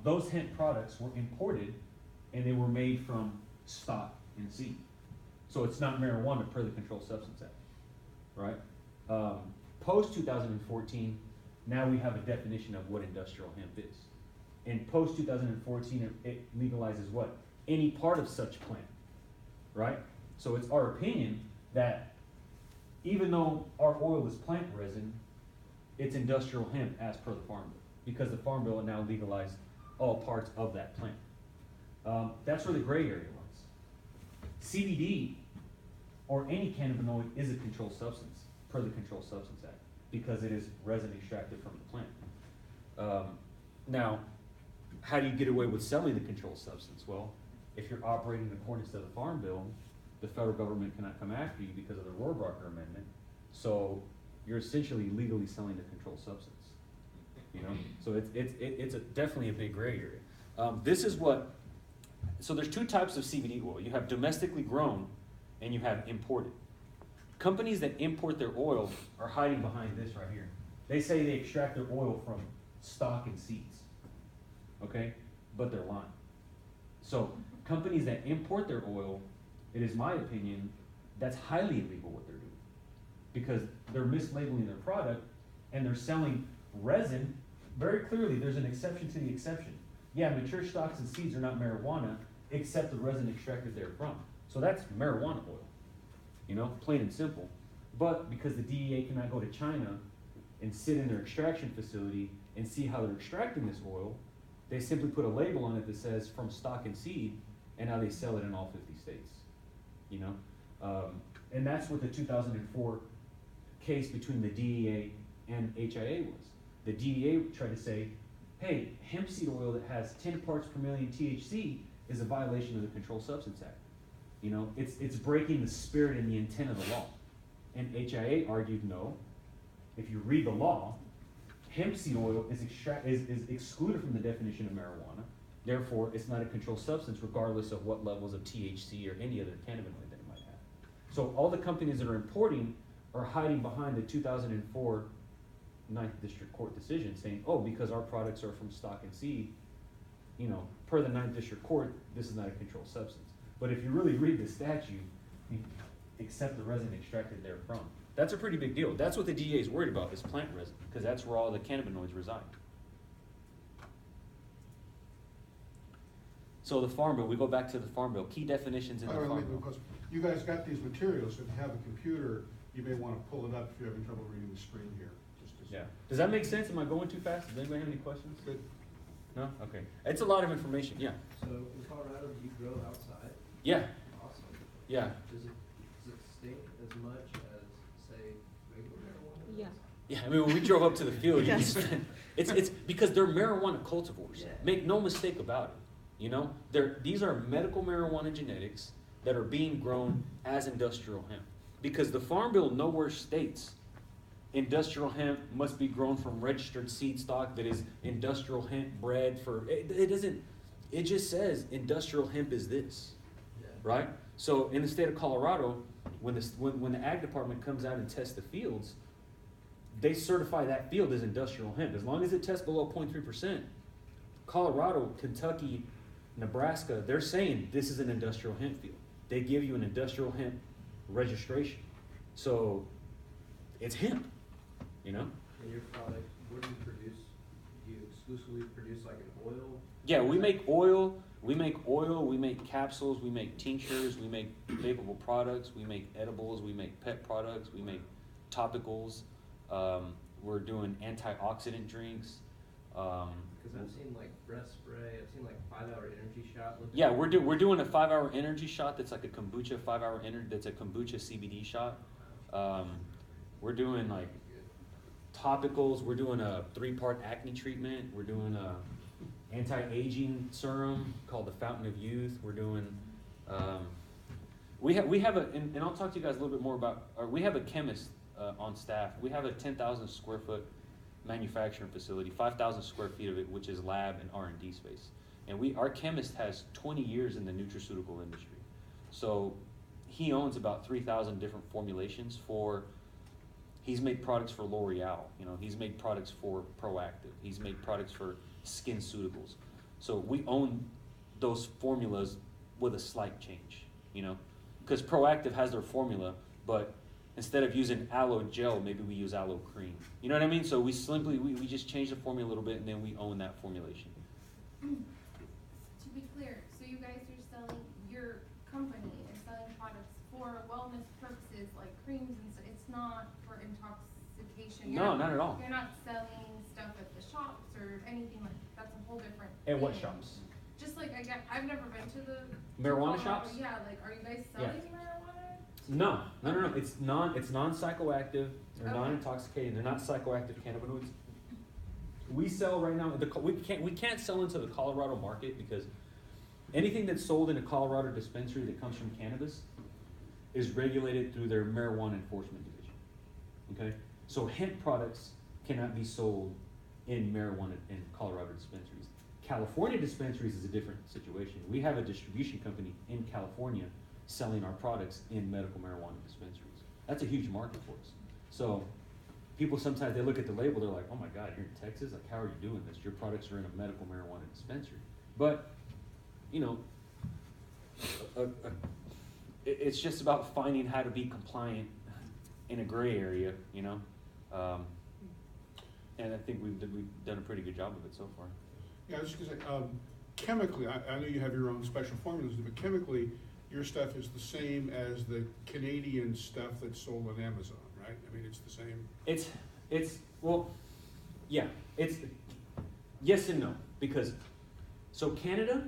those hemp products were imported and they were made from stock and seed. So it's not marijuana per the Controlled Substance Act, right? Post 2014, now we have a definition of what industrial hemp is. And post 2014, it legalizes what? Any part of such plant, right? So it's our opinion that even though our oil is plant resin, it's industrial hemp as per the Farm Bill, because the Farm Bill now legalized all parts of that plant. That's where the gray area runs. CBD or any cannabinoid is a controlled substance per the Controlled Substance Act because it is resin extracted from the plant. Now, how do you get away with selling the controlled substance? Well, if you're operating in accordance to the Farm Bill, the federal government cannot come after you because of the Rohrabacher Amendment. So you're essentially legally selling the controlled substance. You know, so it's definitely a big gray area. This is what. So there's two types of CBD oil. You have domestically grown, and you have imported. Companies that import their oil are hiding behind this right here. They say they extract their oil from stock and seeds, okay? But they're lying. So companies that import their oil, it is my opinion, that's highly illegal what they're doing because they're mislabeling their product and they're selling resin. Very clearly, there's an exception to the exception. Yeah, mature stocks and seeds are not marijuana except the resin extracted therefrom. So that's marijuana oil, you know, plain and simple. But because the DEA cannot go to China and sit in their extraction facility and see how they're extracting this oil, they simply put a label on it that says from stock and seed, and now they sell it in all 50 states, you know? And that's what the 2004 case between the DEA and HIA was. The DEA tried to say, hey, hemp seed oil that has 10 parts per million THC is a violation of the Controlled Substance Act. You know, it's breaking the spirit and the intent of the law. And HIA argued no. If you read the law, hemp seed oil is excluded from the definition of marijuana. Therefore, it's not a controlled substance regardless of what levels of THC or any other cannabinoid that it might have. So all the companies that are importing are hiding behind the 2004 Ninth District Court decision saying, oh, because our products are from stock and seed, you know, per the Ninth District Court, this is not a controlled substance. But if you really read the statute, you accept the resin extracted therefrom. That's a pretty big deal. That's what the DEA is worried about, is plant resin, because that's where all the cannabinoids reside. So the Farm Bill, we go back to the Farm Bill. Key definitions in the Farm Bill. Because you guys got these materials, so if you have a computer, you may want to pull it up if you're having trouble reading the screen here. Yeah. Does that make sense? Am I going too fast? Does anybody have any questions? Good. No? Okay. It's a lot of information. Yeah. So in Colorado, do you grow outside? Yeah. Awesome. Yeah. Does it stink as much as, say, regular marijuana? Yeah. Yeah. I mean, when we drove up to the field, you just, it's because they're marijuana cultivars. Yeah. Make no mistake about it. You know, these are medical marijuana genetics that are being grown as industrial hemp. Because the Farm Bill nowhere states industrial hemp must be grown from registered seed stock that is industrial hemp bred for, it doesn't, it just says industrial hemp is this, Yeah. right? So in the state of Colorado, when the ag department comes out and tests the fields, they certify that field as industrial hemp. As long as it tests below 0.3%, Colorado, Kentucky, Nebraska, they're saying this is an industrial hemp field. They give you an industrial hemp registration. So it's hemp. You know? And your product, what do you produce? Do you exclusively produce like an oil? Yeah, we make oil, we make capsules, we make tinctures, we make vapable products, we make edibles, we make pet products, we make topicals. We're doing antioxidant drinks. Because I've seen like breath spray, I've seen like 5-hour energy shot. Yeah, we're doing a 5-hour energy shot that's like a kombucha 5-hour energy, that's a kombucha CBD shot. We're doing like topicals, we're doing a 3-part acne treatment, we're doing a anti-aging serum called the Fountain of Youth, we're doing, we have a, and I'll talk to you guys a little bit more about, we have a chemist on staff. We have a 10,000 square foot manufacturing facility, 5,000 square feet of it, which is lab and R&D space. And our chemist has 20 years in the nutraceutical industry. So he owns about 3,000 different formulations he's made products for L'Oreal, you know, he's made products for Proactive, he's made products for SkinCeuticals. So we own those formulas with a slight change, you know? Because Proactive has their formula, but instead of using aloe gel, maybe we use aloe cream. You know what I mean? So we just change the formula a little bit and then we own that formulation. To be clear, so you guys are selling, your company is selling products for wellness purposes, like creams and stuff, it's not for intoxication? No, not at all. You're not selling stuff at the shops or anything like, that's a whole different At what thing. shops? Just like, I've never been to the. Marijuana Colorado- shops? Yeah, like, are you guys Yeah. selling marijuana? No. It's non-psychoactive, they're Okay. non-intoxicating, they're not psychoactive cannabinoids. We sell right now, we can't sell into the Colorado market because anything that's sold in a Colorado dispensary that comes from cannabis is regulated through their marijuana enforcement division. Okay? So hemp products cannot be sold in marijuana in Colorado dispensaries. California dispensaries is a different situation. We have a distribution company in California selling our products in medical marijuana dispensaries. That's a huge market for us. So people sometimes, they look at the label, they're like, oh my God, you're in Texas? Like, how are you doing this? Your products are in a medical marijuana dispensary. But, you know, it's just about finding how to be compliant in a gray area, you know? And I think we've done a pretty good job of it so far. Yeah, I was just gonna say, chemically, I know you have your own special formulas, but chemically, your stuff is the same as the Canadian stuff that's sold on Amazon, right? I mean, it's the same. Well, yeah, it's yes and no, because, so Canada,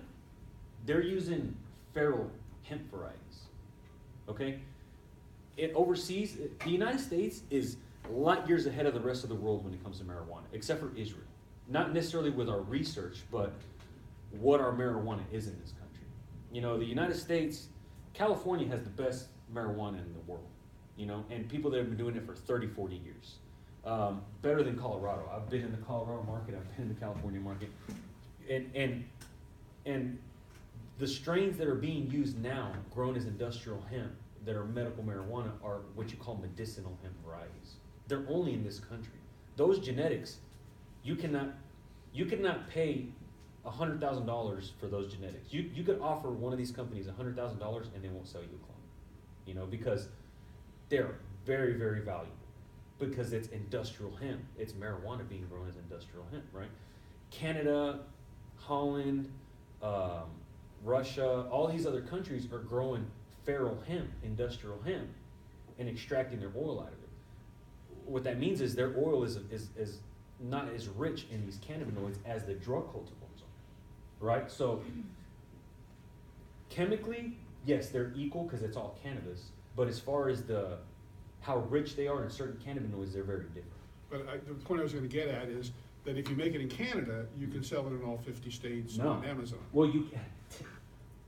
they're using feral hemp varieties, okay? Overseas, the United States is light years ahead of the rest of the world when it comes to marijuana, except for Israel. Not necessarily with our research, but what our marijuana is in this country. You know, the United States, California has the best marijuana in the world, you know, and people that have been doing it for 30, 40 years. Better than Colorado. I've been in the Colorado market, I've been in the California market. And the strains that are being used now, grown as industrial hemp, that are medical marijuana, are what you call medicinal hemp varieties. They're only in this country. Those genetics, you cannot pay $100,000 for those genetics. You could offer one of these companies $100,000 and they won't sell you a clone, you know, because they're very, very valuable. Because it's industrial hemp, it's marijuana being grown as industrial hemp, right? Canada, Holland, Russia, all these other countries are growing feral hemp, industrial hemp, and extracting their oil out of it. What that means is their oil is not as rich in these cannabinoids as the drug cultivars are, right? So chemically, yes, they're equal because it's all cannabis, but as far as how rich they are in certain cannabinoids, they're very different. But the point I was gonna get at is that if you make it in Canada, you can sell it in all 50 states No. on Amazon. Well,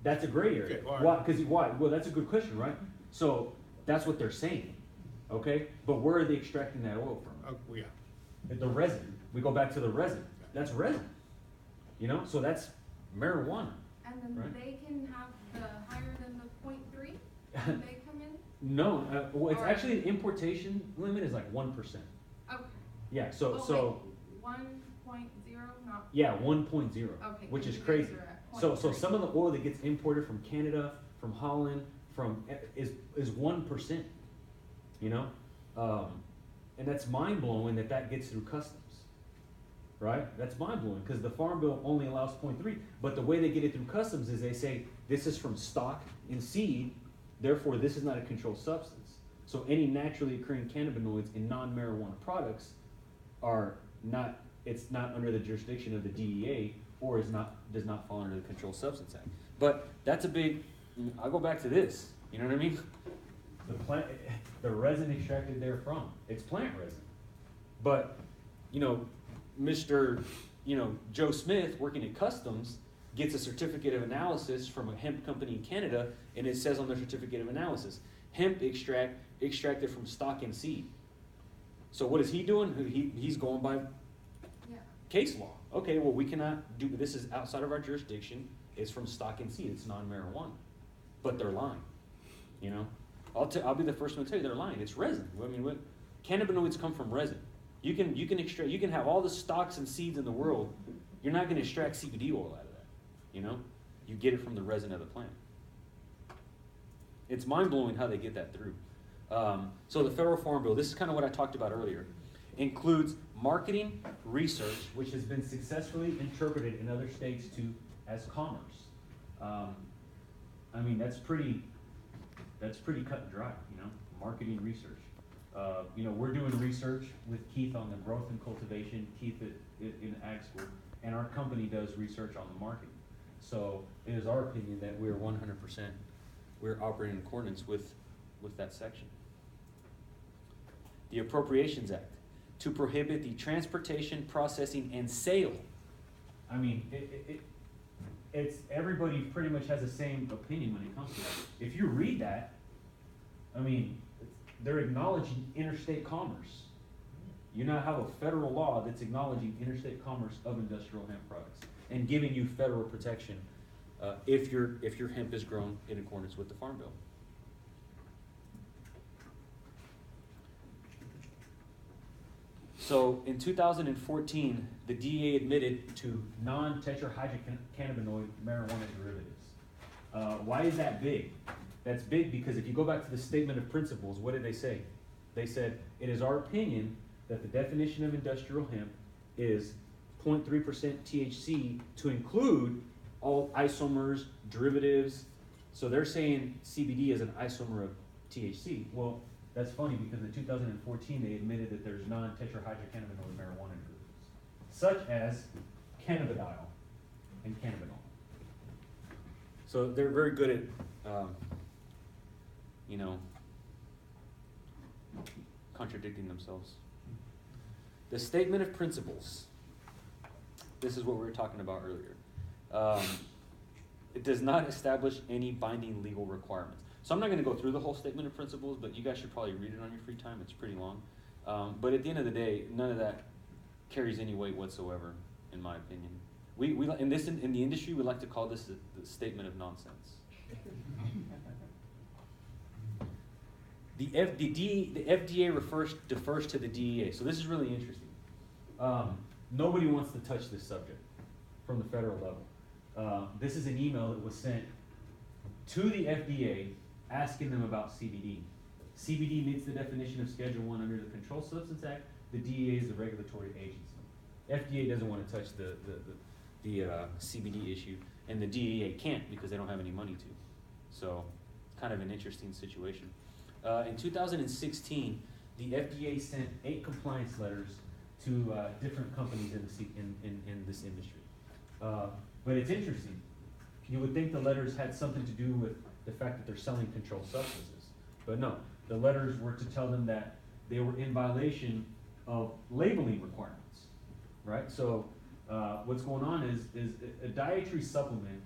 that's a gray area. Okay, all right. Why? Because why? Well, that's a good question, right? So that's what they're saying, okay? But where are they extracting that oil from? Well, yeah. The resin. We go back to the resin. That's resin. You know, so that's marijuana. And then Right. they can have the higher than the 0.3 when they come in? No, well, it's Or- actually the importation limit is like 1%. Okay. Yeah, Oh, wait, so 1.0, not, yeah, 1.0, okay. which is you guys crazy. are at So 0.3. some of the oil that gets imported from Canada, from Holland, is 1%. You know, and that's mind blowing that gets through customs. Right? That's mind blowing because the Farm Bill only allows 0.3, but the way they get it through customs is they say this is from stock and seed, therefore this is not a controlled substance. So any naturally occurring cannabinoids in non-marijuana products it's not under the jurisdiction of the DEA or does not fall under the Controlled Substance Act. But that's a big, I'll go back to this, you know what I mean? The resin extracted therefrom, it's plant resin. But, you know, Mr. Joe Smith working at customs gets a certificate of analysis from a hemp company in Canada, and it says on their certificate of analysis, hemp extracted from stock and seed. So what is he doing? He's going by Yeah. case law. Okay, well, we cannot do, this is outside of our jurisdiction, it's from stock and seed, it's non-marijuana. But they're lying, you know? I'll be the first one to tell you they're lying, it's resin. I mean, cannabinoids come from resin. You can have all the stocks and seeds in the world, you're not gonna extract CBD oil out of that. you know? You get it from the resin of the plant. It's mind-blowing how they get that through. So the Federal Farm Bill, this is kind of what I talked about earlier, includes marketing research, which has been successfully interpreted in other states as commerce. I mean, that's pretty cut and dry, you know, marketing research. You know, we're doing research with Keith on the growth and cultivation, Keith in ag school, and our company does research on the marketing. So it is our opinion that we're 100%, we're operating in accordance with that section. The Appropriations Act, to prohibit the transportation, processing, and sale. I mean, it's, everybody pretty much has the same opinion when it comes to that. If you read that, I mean, they're acknowledging interstate commerce. You now have a federal law that's acknowledging interstate commerce of industrial hemp products and giving you federal protection if your hemp is grown in accordance with the Farm Bill. So in 2014, the DEA admitted to non-tetrahydrocannabinoid marijuana derivatives. Why is that big? That's big because if you go back to the statement of principles, what did they say? They said, it is our opinion that the definition of industrial hemp is 0.3% THC to include all isomers, derivatives. So they're saying CBD is an isomer of THC. Well, that's funny because in 2014 they admitted that there's non-tetrahydrocannabinoid marijuana derivatives, such as cannabidiol and cannabinol. So they're very good at, you know, contradicting themselves. The statement of principles. This is what we were talking about earlier. It does not establish any binding legal requirements. So I'm not going to go through the whole statement of principles, but you guys should probably read it on your free time. It's pretty long. But at the end of the day, none of that carries any weight whatsoever, in my opinion. In the industry, we like to call this the statement of nonsense. The FDA defers to the DEA. So this is really interesting. Nobody wants to touch this subject from the federal level. This is an email that was sent to the FDA asking them about CBD. CBD meets the definition of Schedule 1 under the Controlled Substance Act. The DEA is the regulatory agency. FDA doesn't want to touch the CBD issue, and the DEA can't because they don't have any money to. So, kind of an interesting situation. In 2016, the FDA sent 8 compliance letters to different companies in this industry. But it's interesting. You would think the letters had something to do with the fact that they're selling controlled substances. But no, the letters were to tell them that they were in violation of labeling requirements, right? So what's going on is a dietary supplement.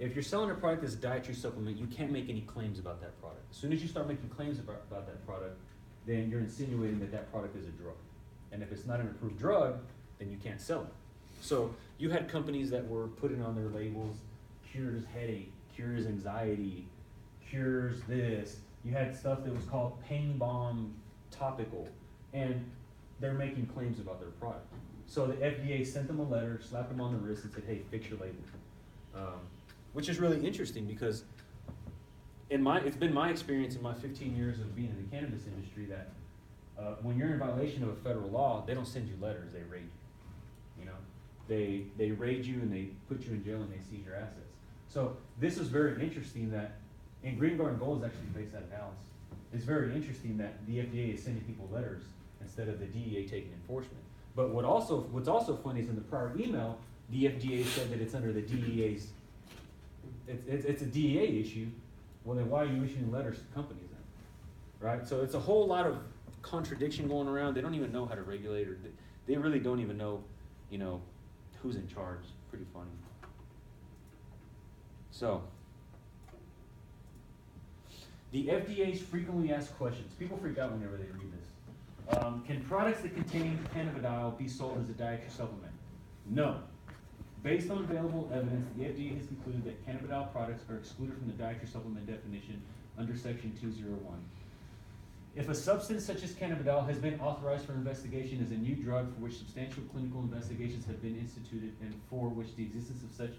If you're selling a product as a dietary supplement, you can't make any claims about that product. As soon as you start making claims about that product, then you're insinuating that that product is a drug. And if it's not an approved drug, then you can't sell it. So you had companies that were putting on their labels, cures headache, cures anxiety, cures this. You had stuff that was called pain bomb topical, and they're making claims about their product. So the FDA sent them a letter, slapped them on the wrist, and said, hey, fix your label. Which is really interesting because it's been my experience in my 15 years of being in the cannabis industry that when you're in violation of a federal law, they don't send you letters, they raid you. You know, they raid you and they put you in jail and they seize your assets. So this is very interesting that, and Green Garden Gold is actually based out of Dallas. It's very interesting that the FDA is sending people letters instead of the DEA taking enforcement. But what's also funny is in the prior email, the FDA said that it's under the DEA's, it's a DEA issue. Well, then why are you issuing letters to companies then? Right? So it's a whole lot of contradiction going around. They don't even know how to regulate, or they really don't even know, you know, who's in charge. Pretty funny. So, the FDA's frequently asked questions. People freak out whenever they read this. Can products that contain cannabidiol be sold as a dietary supplement? No. Based on available evidence, the FDA has concluded that cannabidiol products are excluded from the dietary supplement definition under Section 201. If a substance such as cannabidiol has been authorized for investigation as a new drug for which substantial clinical investigations have been instituted and for which the existence of such